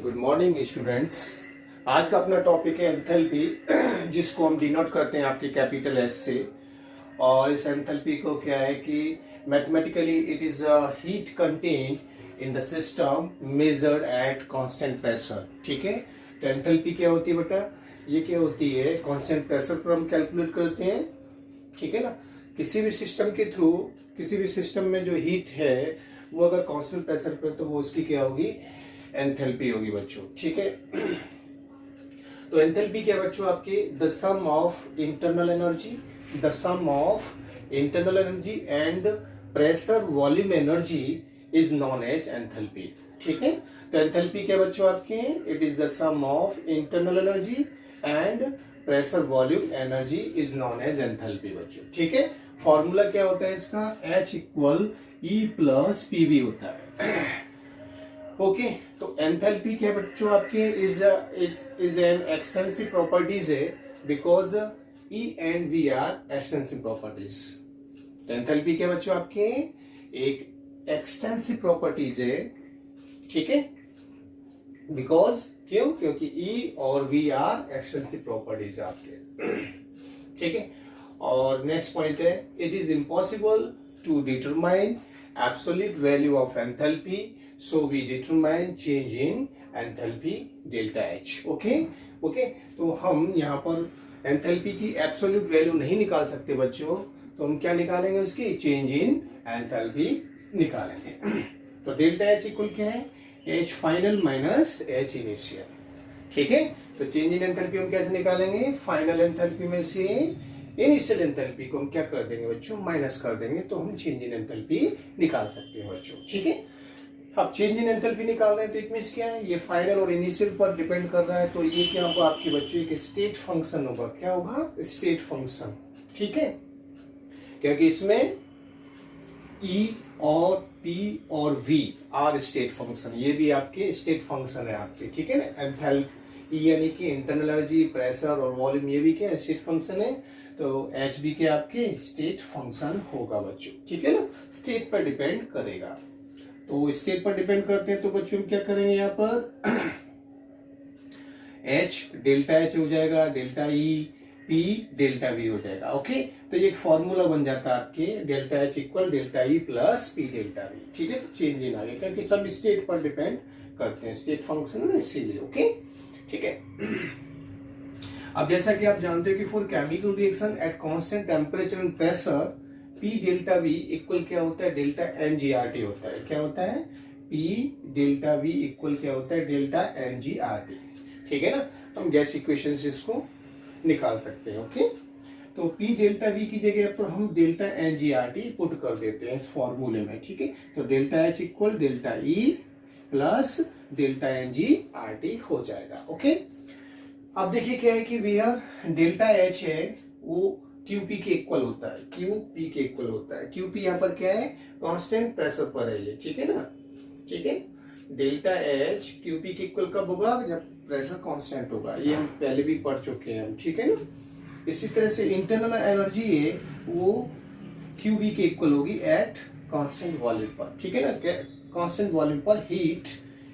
Good morning students. आज का अपना टॉपिक है एंथैल्पी, जिसको हम डिनोट करते हैं आपके कैपिटल एस से। और इस एंथैल्पी को क्या है कि mathematically it is a heat contained in the system measured at constant pressure. ठीक है, तो एंथैल्पी क्या होती है बेटा? ये क्या होती है? कांस्टेंट प्रेशर पर हम कैलकुलेट करते हैं। ठीक है ना, किसी भी सिस्टम के थ्रू, किसी भी सिस्टम में जो हीट है वो अगर कांस्टेंट प्रेशर पर, तो वो उसकी क्या होगी? एंथैल्पी होगी बच्चों। ठीक है, तो एंथैल्पी क्या बच्चों? आपकी the sum of internal energy, the sum of internal energy and pressure volume energy is known as enthalpy. ठीक है, तो एंथैल्पी क्या बच्चों आपके? It is the sum of internal energy and pressure volume energy is known as enthalpy बच्चों। ठीक है, formula क्या होता है इसका? H equal E plus PV होता है। ओके, तो एंथैल्पी क्या बच्चों आपके? इज एन एक्सटेंसिव प्रॉपर्टीज है, because E and V are extensive properties. तो एंथैल्पी क्या बच्चों आपके? एक एक्सटेंसिव प्रॉपर्टीज है। ठीक है, बिकॉज क्यों? क्योंकि E और V आर एक्सटेंसिव प्रॉपर्टीज आपके। ठीक है, और नेक्स्ट पॉइंट है, it is impossible to determine absolute value of enthalpy, so we determine change in enthalpy delta H। ओके, तो हम यहाँ पर एंथैल्पी की एब्सोल्यूट वैल्यू नहीं निकाल सकते बच्चों, तो हम क्या निकालेंगे? उसकी चेंज इन एंथैल्पी निकालेंगे। तो डेल्टा H इक्वल क्या है? H final minus H initial. ठीक है, तो चेंज इन एंथैल्पी हम कैसे निकालेंगे? फाइनल एंथैल्पी में से इनिशियल एंथैल्पी को हम क्या कर देंगे बच्चों? माइनस कर देंगे, तो हम चेंज इन एंथैल्पी निकाल सकते हैं बच्चों। ठीक है, अब चेंज इन एंथैल्पी निकाल रहे हैं, तो इट मींस क्या है? ये फाइनल और इनिशियल पर डिपेंड कर रहा है, तो ये क्या होगा आपके बच्चों? एक स्टेट फंक्शन होगा। क्या होगा? State function. ठीक है, क्योंकि इसमें E और P और V आर स्टेट फंक्शन, ये भी आपके स्टेट फंक्शन है आपके। ठीक है ना, एंथैल्पी यानी कि इंटरनल एनर्जी, प्रेशर और वॉल्यूम, ये भी क्या स्टेट फंक्शन है। तो H भी क्या आपके स्टेट फंक्शन होगा बच्चों। ठीक है ना, स्टेट पर डिपेंड करेगा। तो स्टेट पर डिपेंड करते हैं, तो बच्चों क्या करेंगे यहाँ पर? H डेल्टा H हो जाएगा, delta E P delta V हो जाएगा। ओके, तो ये एक फॉर्मूला बन जाता है आपके, delta H equal delta E plus P delta V। ठीक है, तो चेंज इन आ गया, क्योंकि सब स्टेट पर डिपेंड करते हैं, स्टेट फंक्शन है इसीलिए। ओके, ठीक है। अब जैसा कि आप जानते हो कि for chemical reaction at constant temperature and pressure, P delta V equal क्या होता है? डेल्टा NGRT होता है। क्या होता है? P डेल्टा V इक्वल क्या होता है? Delta NGRT। ठीक है ना, हम गैस इक्वेशन से इसको निकाल सकते हैं। ओके, तो P डेल्टा V की जगह पर हम डेल्टा NGRT पुट कर देते हैं इस फॉर्मूले में। ठीक है, तो delta H equal delta E plus delta NGRT हो जाएगा। ओके, अब देखिए क्या है कि वियर डेल्टा H है वो QP के इक्वल होता है, QP के इक्वल होता है। QP यहाँ पर क्या है? कांस्टेंट प्रेशर पर है ये। ठीक है ना, ठीक है, डेल्टा H QP के इक्वल कब होगा? जब प्रेशर कांस्टेंट होगा। ये हम पहले भी पढ़ चुके हैं हम। ठीक है ना, इसी तरह से इंटरनल एनर्जी है वो QB के इक्वल होगी एट कांस्टेंट वॉल्यूम पर। ठीक है ना, कांस्टेंट वॉल्यूम पर हीट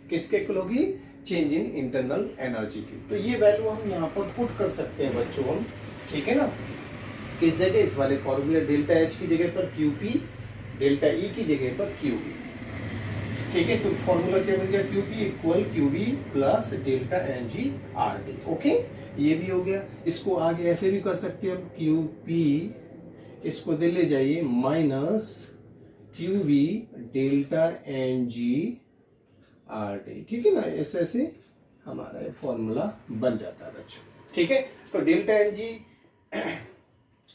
किसके इक्वल होगी? चेंज इन इंटरनल एनर्जी की। तो ये वैल्यू हम यहाँ पर पुट कर सकते हैं बच्चों हम। ठीक है ना, किस जगह? इस वाले फॉर्मूले डेल्टा H की जगह पर QP, डेल्टा E की जगह पर QB। ठीक है, तो फॉर्मूला क्या बन गया? QP equal QB plus delta NGRT। Okay, ये भी हो गया। इसको आगे ऐसे भी कर सकते हैं हम, QP इसको दे ले जाइए माइनस QB डेल्टा NGRT। ठीक है ना, ऐसे ऐसे हमारा ये फॉर्मूला बन जाता है बच्चों। ठीक है, तो delta NG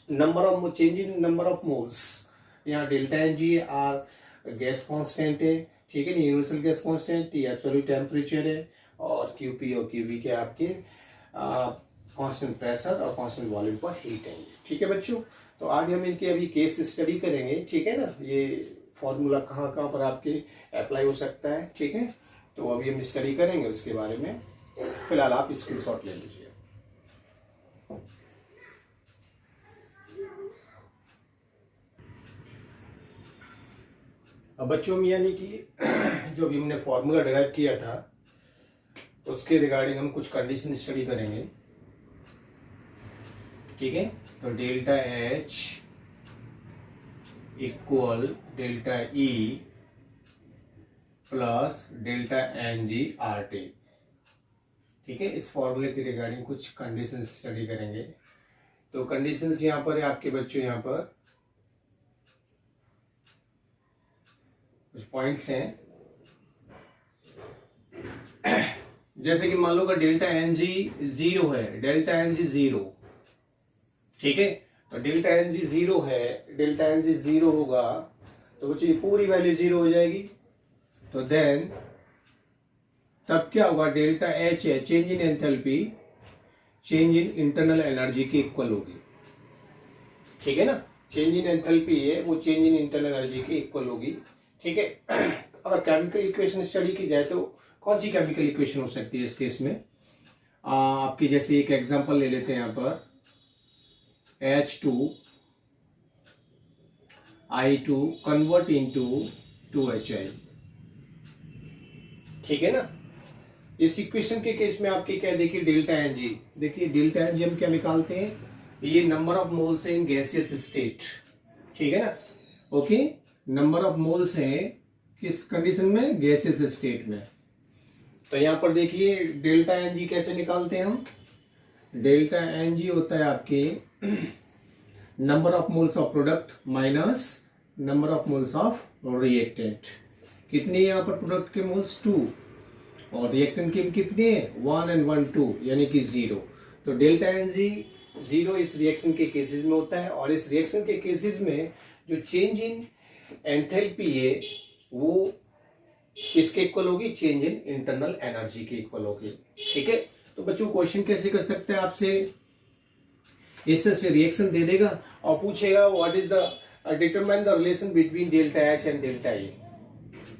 number of change in number of moles, यहाँ delta NG R gas constant है। ठीक है, universal gas constant, T absolute temperature है, और QP और QV के आपके कांस्टेंट प्रेशर और कांस्टेंट वॉल्यूम पर हीट है। ठीक है बच्चों, तो आगे हम इनके अभी केस स्टडी करेंगे। ठीक है ना, ये फॉर्मूला कहाँ कहाँ पर आपके अप्लाई हो सकता है। ठीक है, तो अभी हम स्टडी करेंगे उसके बारे में। फिलहाल आप स्क्रीनशॉट ले लीजिए। अब बच्चों में यानी कि जो भी हमने फॉर्मूला डिराइव किया था उसके रिगार्डिंग हम कुछ कंडीशन स्टडी करेंगे, ठीक है। तो delta H equal delta E plus delta N G R T, ठीक है। इस फॉर्मूले के रिगार्डिंग कुछ कंडीशन स्टडी करेंगे। तो कंडीशंस यहां पर है आपके बच्चों, यहां पर कुछ पॉइंट्स हैं, जैसे कि मान लो का डेल्टा एन जी जीरो है, डेल्टा एन जी जीरो, ठीक है। तो डेल्टा एन जी जीरो है, डेल्टा एन जी जीरो होगा तो बच्चों ये पूरी वैल्यू जीरो हो जाएगी। तो देन तब क्या होगा, डेल्टा एच है change in enthalpy, change in internal energy के इक्वल होगी, ठीक है ना। चेंज इन एंथैल्पी है वो चेंज इन इंटरनल एनर्जी के इक्वल होगी, ठीक है। अगर केमिकल इक्वेशन स्टडी की जाए तो कौन सी केमिकल इक्वेशन हो सकती है इस केस में, आपकी जैसे एक एग्जांपल ले लेते हैं यहां पर H2I2 कन्वर्ट इनटू 2HI, ठीक है ना। इस इक्वेशन के केस में आपके क्या देखिए डेल्टा एन जी, देखिए डेल्टा एन जी हम क्या निकालते हैं, ये नंबर ऑफ मोल्स है इन गैसियस स्टेट, ठीक है ना। ओके, नंबर ऑफ मोल्स है किस कंडीशन में, गैसियस स्टेट में। तो यहां पर देखिए डेल्टा एन जी कैसे निकालते हैं हम, डेल्टा एन जी होता है आपके number of moles of product minus number of moles of reactant. कितने यहां पर प्रोडक्ट के मोल्स 2 और रिएक्टेंट के कितने 1 and 1 2 यानी कि 0। तो डेल्टा एन जी 0 इस रिएक्शन के केसेस में होता है, और इस रिएक्शन के केसेस में जो चेंज इन एंथैल्पी है वो किसके इक्वल होगी, चेंज इन इंटरनल एनर्जी के इक्वल होगी, ठीक है। तो बच्चों क्वेश्चन कैसे कर सकते हैं आपसे, इससे रिएक्शन दे देगा और पूछेगा what is the determine the relation between delta H and delta E,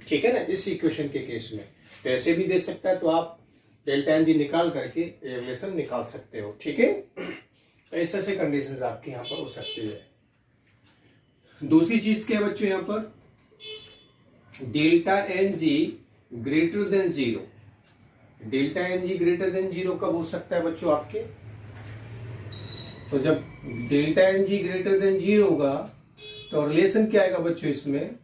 ठीक है ना, इस इक्वेशन के केस में। तो ऐसे भी दे सकता है, तो आप डेल्टा एन जी निकाल करके रिलेशन निकाल सकते हो, ठीक है। तो ऐसे कंडीशंस आपके यहां पर हो सकती है। दूसरी चीज क्या है बच्चों, यहां पर delta N g greater than zero, delta N g greater than zero कब हो सकता है बच्चों आपके, तो जब delta N g greater than zero होगा तो रिलेशन क्या आएगा बच्चों इसमें,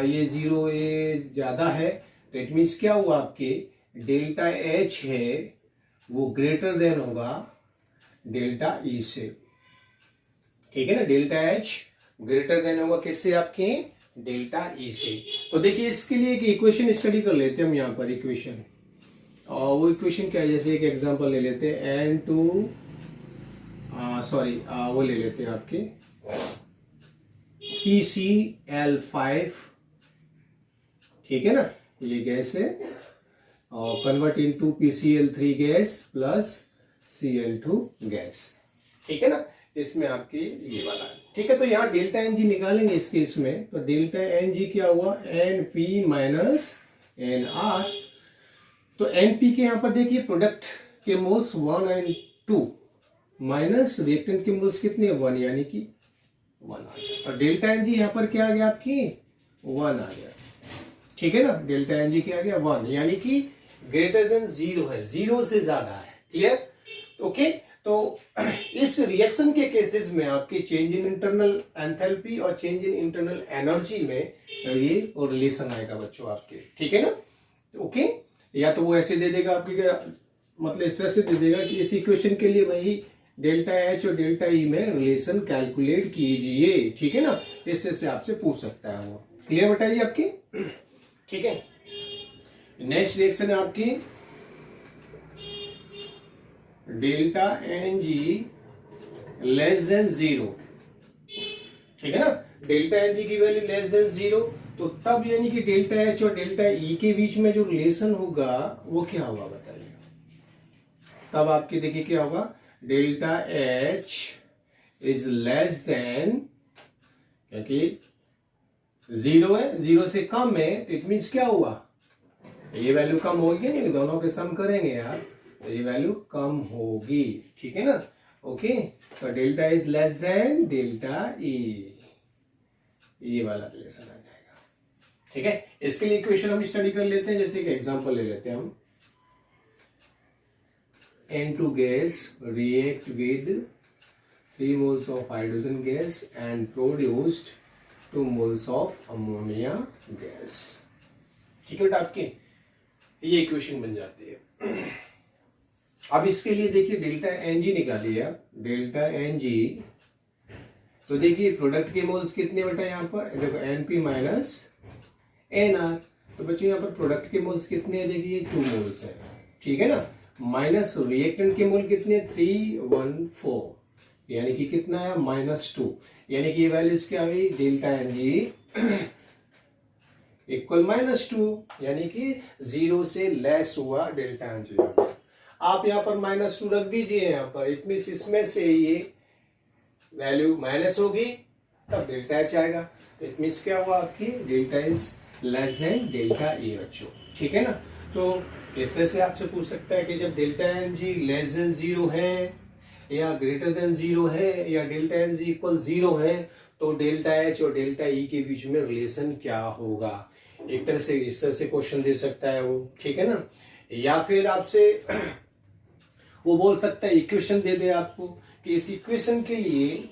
ये जीरो ये ज्यादा है, तो इट मीन्स क्या हुआ आपके डेल्टा एच है वो ग्रेटर देन होगा डेल्टा ई से, ठीक है ना। डेल्टा एच ग्रेटर देन होगा किससे, आपके डेल्टा ई से। तो देखिए इसके लिए एक इक्वेशन स्टडी कर लेते हैं हम यहाँ पर इक्वेशन, और वो इक्वेशन क्या है, जैसे एक एग्जांपल ले लेते हैं N2 वो ले लेते हैं आपके PCl5, ठीक है ना, ये गैस है, और convert into PCl3 gas plus Cl2 gas, ठीक है ना। इसमें आपकी ये वाला है, ठीक है। तो यहाँ डेल्टा एन जी निकालेंगे इस केस में, तो डेल्टा एन जी क्या हुआ NP माइनस NR। तो NP के यहाँ पर देखिए प्रोडक्ट के मोल्स 1 and 2 माइनस रिएक्टेंट के मोल्स कितने 1 यानी कि 1 आ गया। और डेल्टा एन जी यहाँ पर क्या आ गया आपकी 1 आ गया, ठीक है ना। डेल्टा एन जी क्या आ गया 1 यानी कि ग्रेटर देन जीरो है, जीरो से ज्यादा है, क्लियर, ओके। तो इस रिएक्शन के केसेस में आपके चेंज इन इंटरनल एंथैल्पी और चेंज इन इंटरनल एनर्जी में ये और रिलेशन आएगा बच्चों आपके, ठीक है ना, ओके। या तो वो ऐसे दे देगा आपके, क्या मतलब इस तरह से दे देगा कि इस इक्वेशन के लिए वही डेल्टा एच और डेल्टा ई में रिलेशन कैलकुलेट कीजिए, ठीक है ना, इससे से आपसे पूछ सकता है वो, क्लियर बताइए आपकी, ठीक है। नेक्स्ट रिएक्शन है आपकी delta N G less than zero, ठीक है ना। डेल्टा एन जी की वैल्यू लेस देन जीरो, तो तब यानी कि डेल्टा एच और डेल्टा ई के बीच में जो रिलेशन होगा वो क्या होगा बताइए, तब आपके देखिए क्या होगा, delta H is less then, क्योंकि जीरो है, जीरो से कम है, तो इट मीन्स क्या हुआ, ये वैल्यू कम होगी नहीं, दोनों के सम करेंगे यार तो ये वैल्यू कम होगी, ठीक है ना, ओके। तो delta is less than delta ई, ये वाला रिलेशन आ जाएगा, ठीक है। इसके लिए इक्वेशन हम स्टडी कर लेते हैं, जैसे कि एग्जांपल ले लेते हैं हम N2 gas react with 3 moles of hydrogen gas and produced 2 moles of ammonia gas। ठीक है बेटा, आपके ये इक्वेशन बन जाती है। अब इसके लिए देखिए डेल्टा एन जी निकालिए आप, डेल्टा एन जी। तो देखिए प्रोडक्ट के मोल्स कितने बेटा यहाँ पर, देखो N P minus N R. तो बच्चों यहाँ पर प्रोडक्ट के मोल्स कितने हैं, देखिए 2 मोल्स है, ठीक है ना। माइनस रिएक्टेंट के मोल कितने, 314, यानी कि कितना है -2, यानी कि ये वैल्यूज क्या हुई, डेल्टा एन जी इक्वल -2, यानी कि 0 से लेस हुआ डेल्टा एन जी। आप यहाँ पर -2 रख दीजिए यहाँ पर, इट मींस इसमें से ये वैल्यू माइनस होगी तब डेल्टा एच आएगा। तो इट मींस क्या हुआ, आपकी delta is less than delta A बच्चों, ठीक है ना। तो ऐसे से आपसे पूछ सकता है कि जब delta N G less than 0 है या ग्रेटर देन 0 है या डेल्टा एन जी इक्वल 0 है, तो डेल्टा एच और डेल्टा ई के बीच में रिलेशन क्या होगा। एक तरह से इस तरह से क्वेश्चन दे सकता है वो, ठीक है ना। या फिर आपसे वो बोल सकता है, इक्वेशन दे दे आपको कि इस इक्वेशन के लिए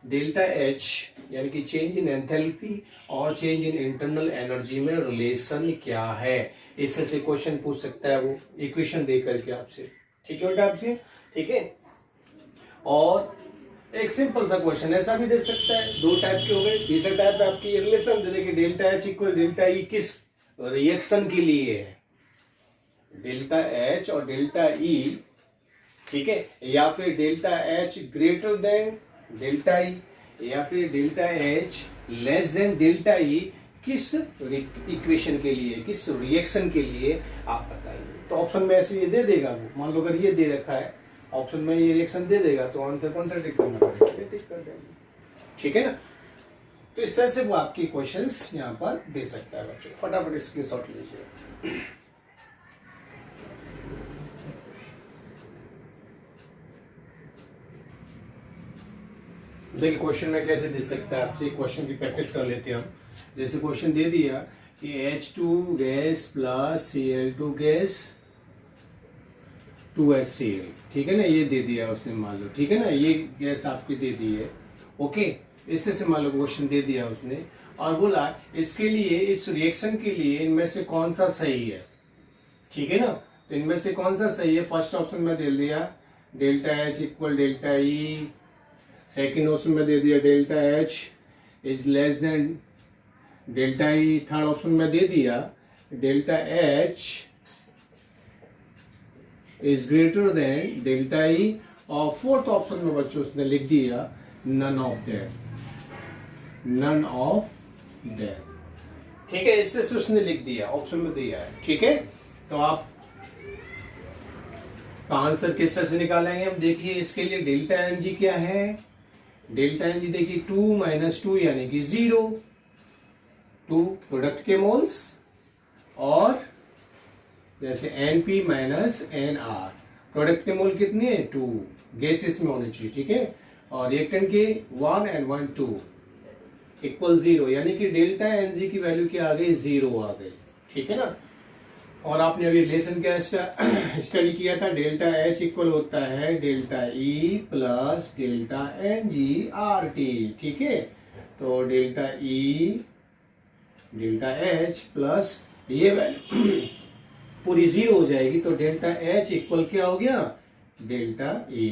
डेल्टा एच यानी कि चेंज इन एंथैल्पी और चेंज इन इंटरनल एनर्जी में रिलेशन क्या है। इससे से क्वेश्चन पूछ सकता है वो इक्वेशन दे करके आपसे, ठीक है बेटा आपसे, ठीक है। और एक सिंपल सा क्वेश्चन ऐसा भी दे सकता है, 2 टाइप के हो गए। तीसरा टाइप है आपकी रिलेशन दे देगी, डेल्टा एच इक्वल डेल्टा ई किस रिएक्शन के लिए है, डेल्टा एच और डेल्टा ई, ठीक है। या फिर delta H greater than delta ई, या फिर delta H less than delta ई, किस इक्वेशन के लिए, किस रिएक्शन के लिए आप बताइए। तो ऑप्शन में ऐसे ये दे देगा वो, मान लो अगर ये दे रखा है ऑप्शन में, ये रिएक्शन दे देगा तो आंसर कौन सा टिक करना पड़ेगा, टिक कर देंगे, ठीक है ना। तो इस तरह से वो आपके क्वेश्चंस यहाँ पर दे सकता है बच्चों। फटाफट स्क्रीनशॉट लीजिए। देखिए क्वेश्चन में कैसे दे सकता है आपसे, क्वेश्चन की प्रैक्टिस कर लेते हैं हम। जैसे क्वेश्चन दे दिया कि H2 gas plus Cl2 gas 2HCl, ठीक है ना, ये दे दिया उसने मान लो, ठीक है ना, ये गैस आपकी दे दी है, ओके। इससे से मान लो क्वेश्चन दे दिया उसने और बोला इसके लिए, इस रिएक्शन के लिए इनमें से कौन सा सही है, ठीक है ना। तो इनमें से कौन सा सही है, फर्स्ट ऑप्शन में दे दिया delta H equal delta E, second option में दे दिया delta H is less than delta E, third option में दे दिया delta H is greater than delta E, और फोर्थ ऑप्शन में बच्चों उसने लिख दिया none of that, none of that, ठीक है। इससे से उसने लिख दिया, ऑप्शन में दिया है, ठीक है। तो आप आंसर किस तरह से निकालेंगे हम, देखिए इसके लिए डेल्टा एन जी क्या है, डेल्टा एन जी देखिए 2 - 2 यानी कि 0, 2 प्रोडक्ट के मोल्स, और जैसे NP माइनस NR, प्रोडक्ट के मोल कितने हैं 2, गैसेस में होने चाहिए, ठीक है। और रिएक्टेंट के 1 and 1 2 इक्वल 0, यानी कि डेल्टा एन जी की वैल्यू क्या आ गई, 0 आ गई, ठीक है ना। और आपने अभी रिलेशन क्या स्टडी किया था, डेल्टा एच इक्वल होता है delta E plus delta N G R T, ठीक है। तो delta E delta H plus ये वैल्यू पूरी 0 हो जाएगी, तो डेल्टा एच इक्वल क्या हो गया, डेल्टा ई।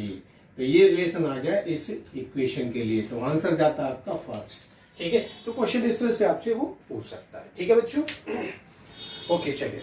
तो ये रिलेशन आ गया इस इक्वेशन के लिए, तो आंसर जाता है आपका फर्स्ट, ठीक है। तो क्वेश्चन इस तरह से आपसे वो पूछ सकता है, ठीक है बच्चों, ओके चलिए।